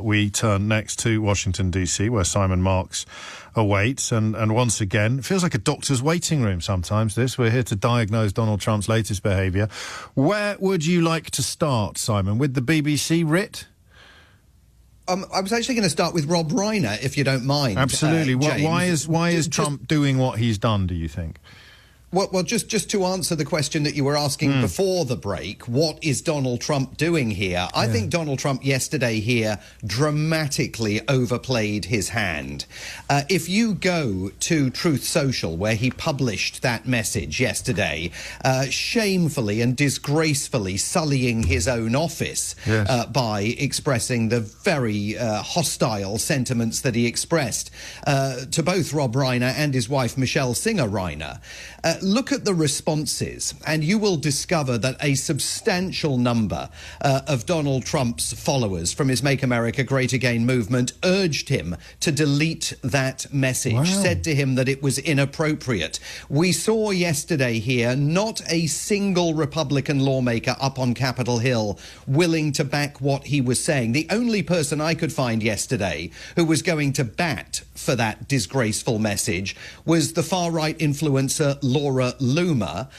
We turn next to Washington, D.C., where Simon Marks awaits. And once again, it feels like a doctor's waiting room sometimes, this. We're here to diagnose Donald Trump's latest behaviour. Where would you like to start, Simon? With the BBC writ? I was actually going to start with Rob Reiner, if you don't mind. Absolutely. Why is Trump doing what he's done, do you think? Well, just to answer the question that you were asking before the break, what is Donald Trump doing here? I think Donald Trump yesterday here dramatically overplayed his hand. If you go to Truth Social, where he published that message yesterday, shamefully and disgracefully sullying his own office by expressing the very hostile sentiments that he expressed to both Rob Reiner and his wife, Michelle Singer Reiner, look at the responses, and you will discover that a substantial number of Donald Trump's followers from his Make America Great Again movement urged him to delete that message, said to him that it was inappropriate. We saw yesterday here not a single Republican lawmaker up on Capitol Hill willing to back what he was saying. The only person I could find yesterday who was going to bat for that disgraceful message was the far-right influencer Laura Loomer,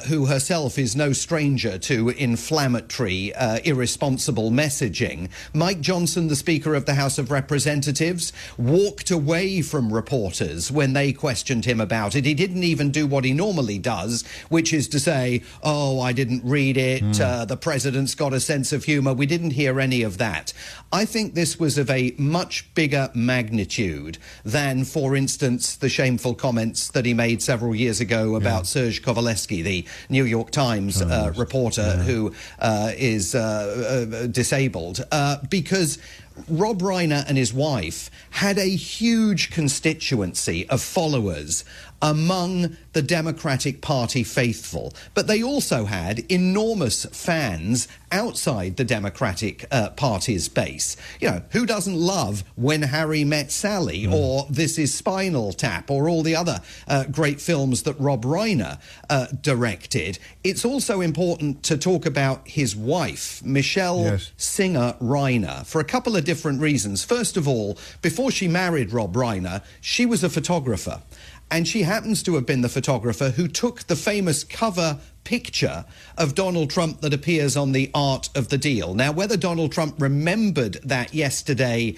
who herself is no stranger to inflammatory, irresponsible messaging. Mike Johnson, the Speaker of the House of Representatives, walked away from reporters when they questioned him about it. He didn't even do what he normally does, which is to say, oh, I didn't read it, the president's got a sense of humour. We didn't hear any of that. I think this was of a much bigger magnitude than, for instance, the shameful comments that he made several years ago about Serge Kovaleski, the New York Times reporter who is disabled, because Rob Reiner and his wife had a huge constituency of followers among the Democratic Party faithful, but they also had enormous fans outside the Democratic Party's base. You know, who doesn't love When Harry Met Sally or This Is Spinal Tap or all the other great films that Rob Reiner directed? It's also important to talk about his wife, Michelle Singer Reiner, for a couple of different reasons. First of all, before she married Rob Reiner, she was a photographer. And she happens to have been the photographer who took the famous cover picture of Donald Trump that appears on the Art of the Deal. Now, whether Donald Trump remembered that yesterday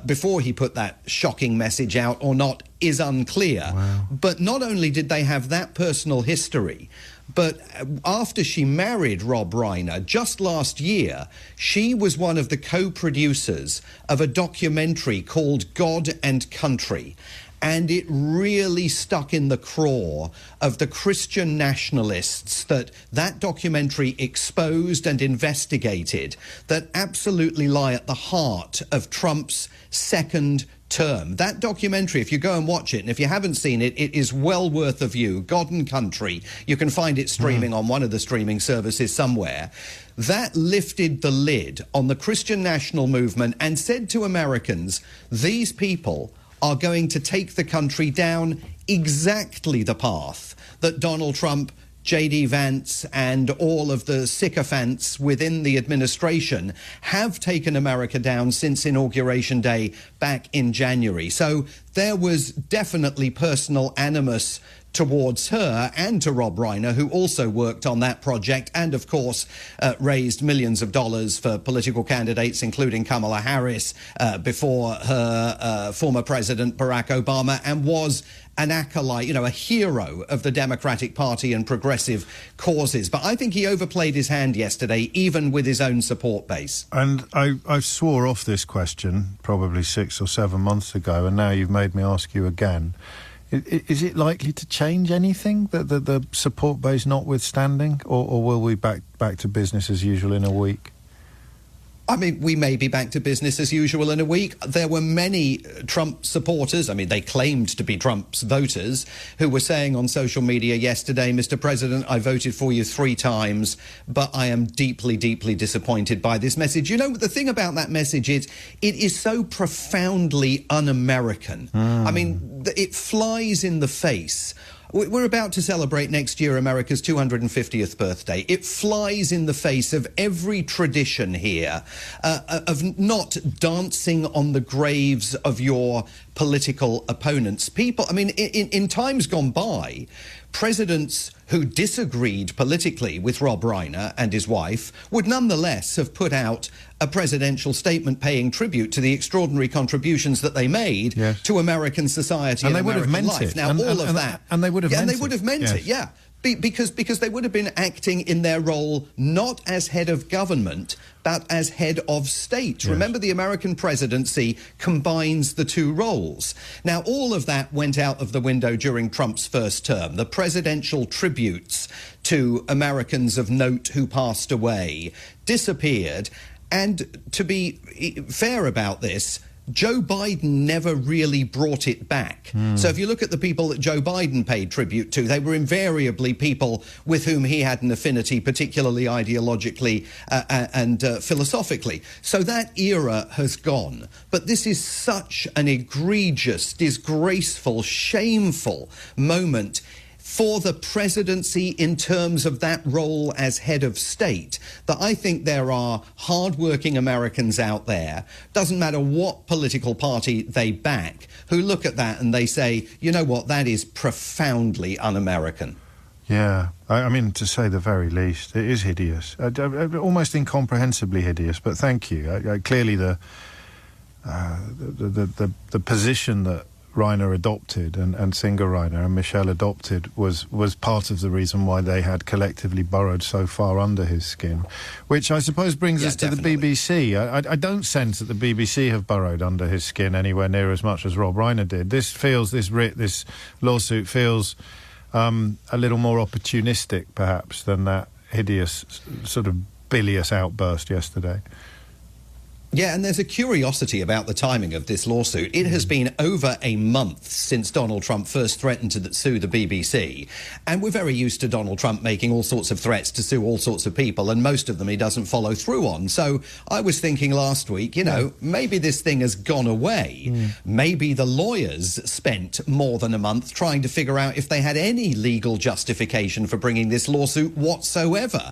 before he put that shocking message out or not is unclear. But not only did they have that personal history, but after she married Rob Reiner, just last year, she was one of the co-producers of a documentary called God and Country. And it really stuck in the craw of the Christian nationalists that documentary exposed and investigated, that absolutely lie at the heart of Trump's second term. That documentary, if you go and watch it, and if you haven't seen it, it is well worth a view. God and Country. You can find it streaming on one of the streaming services somewhere. That lifted the lid on the Christian national movement and said to Americans, these people are going to take the country down exactly the path that Donald Trump, J.D. Vance and all of the sycophants within the administration have taken America down since Inauguration Day back in January. So there was definitely personal animus towards her and to Rob Reiner, who also worked on that project and, of course, raised millions of dollars for political candidates, including Kamala Harris, before her former president, Barack Obama, and was an acolyte, you know, a hero of the Democratic Party and progressive causes. But I think he overplayed his hand yesterday, even with his own support base. And I swore off this question probably 6 or 7 months ago, and now you've made me ask you again. Is it likely to change anything, the support base notwithstanding, or will we back to business as usual in a week? I mean, we may be back to business as usual in a week. There were many Trump supporters, I mean, they claimed to be Trump's voters, who were saying on social media yesterday, Mr. President, I voted for you 3 times, but I am deeply, deeply disappointed by this message. You know, the thing about that message is it is so profoundly un-American. I mean, it flies in the face We're about to celebrate next year America's 250th birthday. It flies in the face of every tradition here of not dancing on the graves of your political opponents. People, I mean, in times gone by, presidents who disagreed politically with Rob Reiner and his wife would nonetheless have put out a presidential statement paying tribute to the extraordinary contributions that they made to American society and American life. Now, all of that. And they would have meant it. And they would have meant it, yeah. Because they would have been acting in their role not as head of government, but as head of state. Yes. Remember, the American presidency combines the two roles. Now, all of that went out of the window during Trump's first term. The presidential tributes to Americans of note who passed away disappeared. And to be fair about this, Joe Biden never really brought it back. So if you look at the people that Joe Biden paid tribute to, they were invariably people with whom he had an affinity, particularly ideologically and philosophically. So that era has gone. But this is such an egregious, disgraceful, shameful moment for the presidency in terms of that role as head of state, that I think there are hard-working Americans out there, doesn't matter what political party they back, who look at that and they say, you know what, that is profoundly un-American. Yeah, I mean, to say the very least, it is hideous, almost incomprehensibly hideous, but thank you. Clearly the position that Reiner adopted and Singer Reiner and Michelle adopted was part of the reason why they had collectively burrowed so far under his skin, which I suppose brings us to the BBC. I don't sense that the BBC have burrowed under his skin anywhere near as much as Rob Reiner did. This lawsuit feels a little more opportunistic, perhaps, than that hideous sort of bilious outburst yesterday. Yeah, and there's a curiosity about the timing of this lawsuit. It has been over a month since Donald Trump first threatened to sue the BBC. And we're very used to Donald Trump making all sorts of threats to sue all sorts of people, and most of them he doesn't follow through on. So I was thinking last week, you know, maybe this thing has gone away. Maybe the lawyers spent more than a month trying to figure out if they had any legal justification for bringing this lawsuit whatsoever,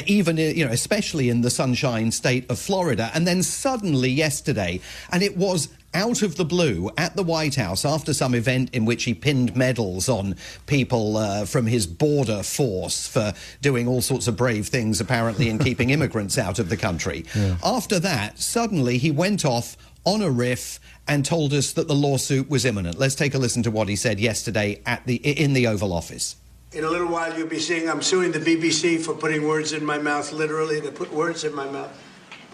even, you know, especially in the Sunshine State of Florida. And then suddenly yesterday, and it was out of the blue at the White House after some event in which he pinned medals on people from his border force for doing all sorts of brave things, apparently, in keeping immigrants out of the country. After that, suddenly he went off on a riff and told us that the lawsuit was imminent. Let's take a listen to what he said yesterday in the Oval Office. In a little while, you'll be seeing I'm suing the BBC for putting words in my mouth, literally. They put words in my mouth.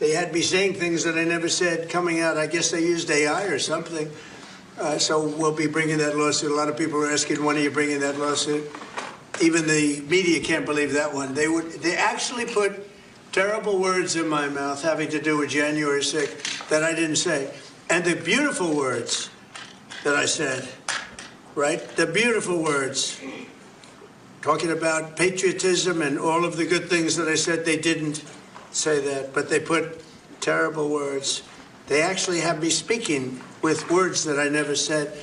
They had me saying things that I never said coming out. I guess they used AI or something. So we'll be bringing that lawsuit. A lot of people are asking, when are you bringing that lawsuit? Even the media can't believe that one. They actually put terrible words in my mouth having to do with January 6th that I didn't say. And the beautiful words that I said, right? The beautiful words, talking about patriotism and all of the good things that I said, they didn't say that, but they put terrible words. They actually have me speaking with words that I never said.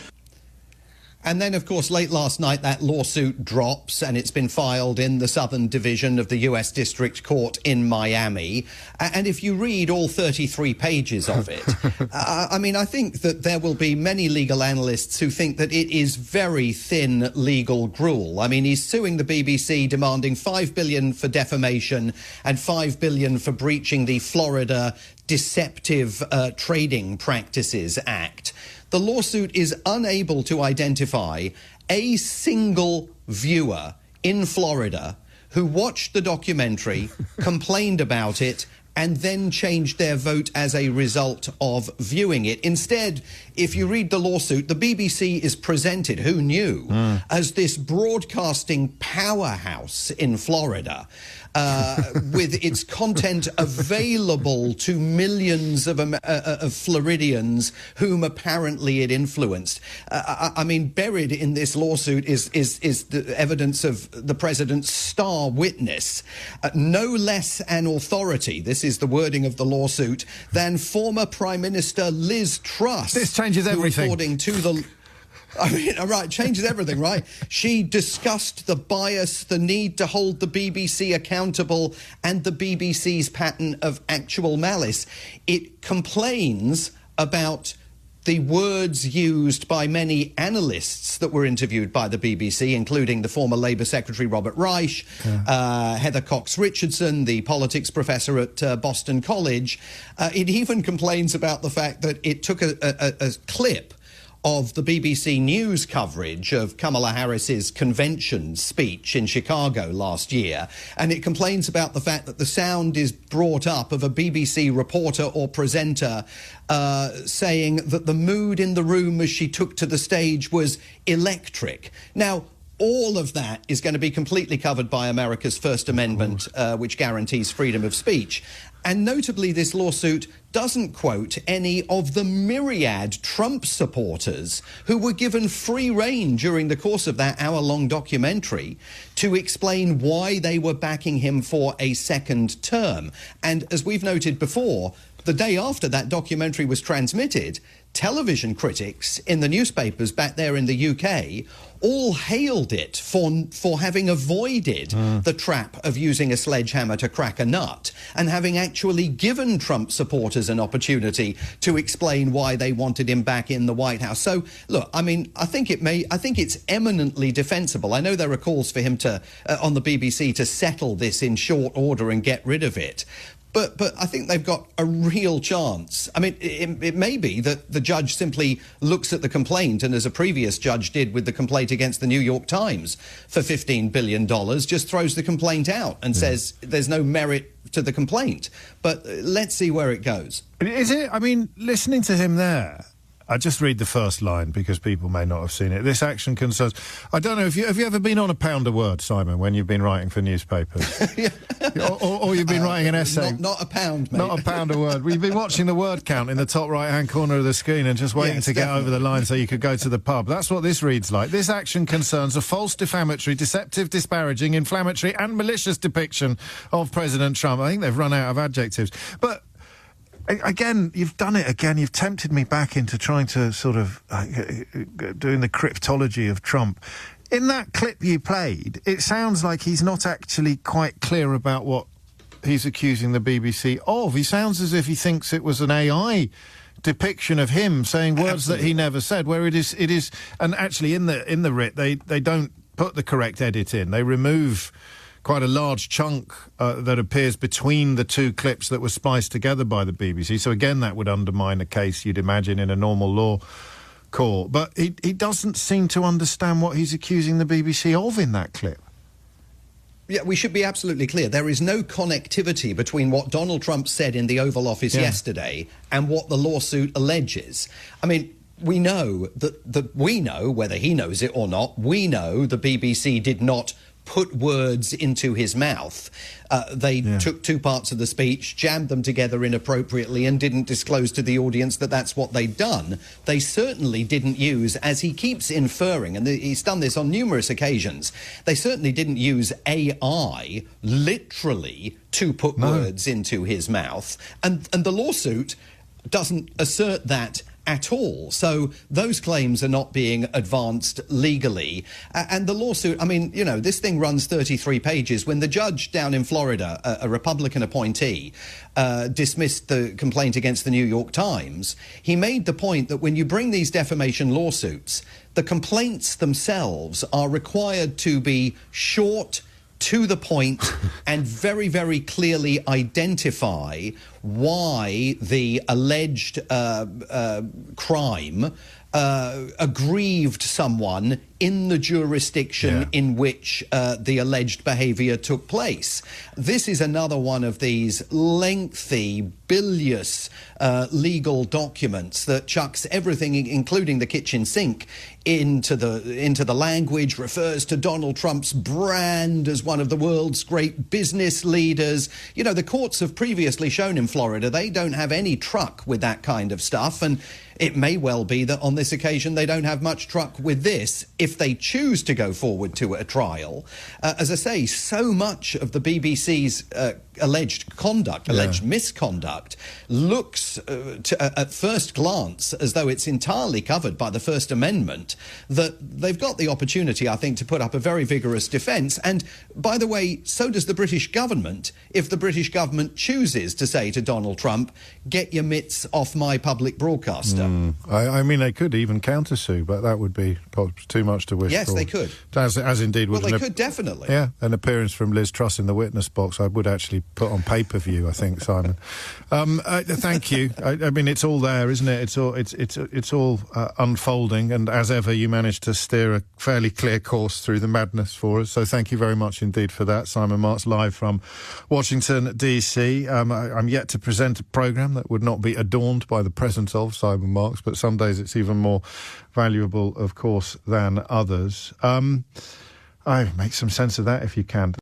And then, of course, late last night, that lawsuit drops, and it's been filed in the Southern Division of the U.S. District Court in Miami. And if you read all 33 pages of it, I mean, I think that there will be many legal analysts who think that it is very thin legal gruel. I mean, he's suing the BBC, demanding $5 billion for defamation and $5 billion for breaching the Florida Deceptive Trading Practices Act. The lawsuit is unable to identify a single viewer in Florida who watched the documentary, complained about it, and then changed their vote as a result of viewing it. Instead, if you read the lawsuit, the BBC is presented, who knew, as this broadcasting powerhouse in Florida, with its content available to millions of Floridians whom apparently it influenced. I mean, buried in this lawsuit is the evidence of the president's star witness, no less an authority, this is the wording of the lawsuit, than former Prime Minister Liz Truss. This changes everything. Who, according to the... I mean, right, changes everything, right? She discussed the bias, the need to hold the BBC accountable, and the BBC's pattern of actual malice. It complains about the words used by many analysts that were interviewed by the BBC, including the former Labour Secretary Robert Reich, Heather Cox-Richardson, the politics professor at Boston College. It even complains about the fact that it took a clip of the BBC News coverage of Kamala Harris's convention speech in Chicago last year, and it complains about the fact that the sound is brought up of a BBC reporter or presenter saying that the mood in the room as she took to the stage was electric. Now, all of that is going to be completely covered by America's First Amendment, which guarantees freedom of speech. And notably, this lawsuit doesn't quote any of the myriad Trump supporters who were given free rein during the course of that hour-long documentary to explain why they were backing him for a second term. And as we've noted before, the day after that documentary was transmitted, television critics in the newspapers back there in the UK all hailed it for having avoided the trap of using a sledgehammer to crack a nut and having actually given Trump supporters an opportunity to explain why they wanted him back in the White House. So, look, I mean, I think it's eminently defensible. I know there are calls for him to, on the BBC, to settle this in short order and get rid of it. But I think they've got a real chance. I mean, it may be that the judge simply looks at the complaint, and as a previous judge did with the complaint against the New York Times for $15 billion, just throws the complaint out and says there's no merit to the complaint. But let's see where it goes. Is it? I mean, listening to him there, I just read the first line because people may not have seen it. This action concerns... I don't know, have you ever been on a pound a word, Simon, when you've been writing for newspapers? or you've been writing an essay? Not a pound, mate. Not a pound a word. Well, you've been watching the word count in the top right-hand corner of the screen and just waiting to get over the line so you could go to the pub. That's what this reads like. This action concerns a false, defamatory, deceptive, disparaging, inflammatory and malicious depiction of President Trump. I think they've run out of adjectives. But... again, you've done it again. You've tempted me back into trying to sort of doing the cryptology of Trump. In that clip you played, it sounds like he's not actually quite clear about what he's accusing the BBC of. He sounds as if he thinks it was an AI depiction of him saying words that he never said, where it is, and actually in the writ, they don't put the correct edit in. They remove quite a large chunk that appears between the two clips that were spliced together by the BBC. So again, that would undermine a case you'd imagine in a normal law court. But he doesn't seem to understand what he's accusing the BBC of in that clip. Yeah, we should be absolutely clear. There is no connectivity between what Donald Trump said in the Oval Office yesterday and what the lawsuit alleges. I mean, we know whether he knows it or not, we know the BBC did not put words into his mouth. They took two parts of the speech, jammed them together inappropriately and didn't disclose to the audience that that's what they'd done. They certainly didn't use, as he keeps inferring, and he's done this on numerous occasions, they certainly didn't use AI literally to put words into his mouth. And the lawsuit doesn't assert that at all. So those claims are not being advanced legally. And the lawsuit, I mean, you know, this thing runs 33 pages. When the judge down in Florida, a Republican appointee, dismissed the complaint against the New York Times, he made the point that when you bring these defamation lawsuits, the complaints themselves are required to be short, to the point, and very, very clearly identify why the alleged crime aggrieved someone in the jurisdiction in which the alleged behaviour took place. This is another one of these lengthy, bilious legal documents that chucks everything, including the kitchen sink, into the language, refers to Donald Trump's brand as one of the world's great business leaders. You know, the courts have previously shown in Florida. They don't have any truck with that kind of stuff, and it may well be that on this occasion they don't have much truck with this if they choose to go forward to a trial. As I say, so much of the BBC's alleged misconduct looks at first glance as though it's entirely covered by the First Amendment, that they've got the opportunity, I think, to put up a very vigorous defence. And, by the way, so does the British government, if the British government chooses to say to Donald Trump, get your mitts off my public broadcaster. I mean, they could even countersue, but that would be too much to wish for. Yes, they could. As indeed would. Well, they could definitely. Yeah, an appearance from Liz Truss in the witness box I would actually put on pay-per-view, I think, Simon. Thank you. I mean, it's all there, isn't it? It's all unfolding, and as ever, you managed to steer a fairly clear course through the madness for us. So thank you very much indeed for that. Simon Marks, live from Washington, DC. I'm yet to present a programme that would not be adorned by the presence of Simon Marks, but some days it's even more valuable, of course, than others. Make some sense of that if you can.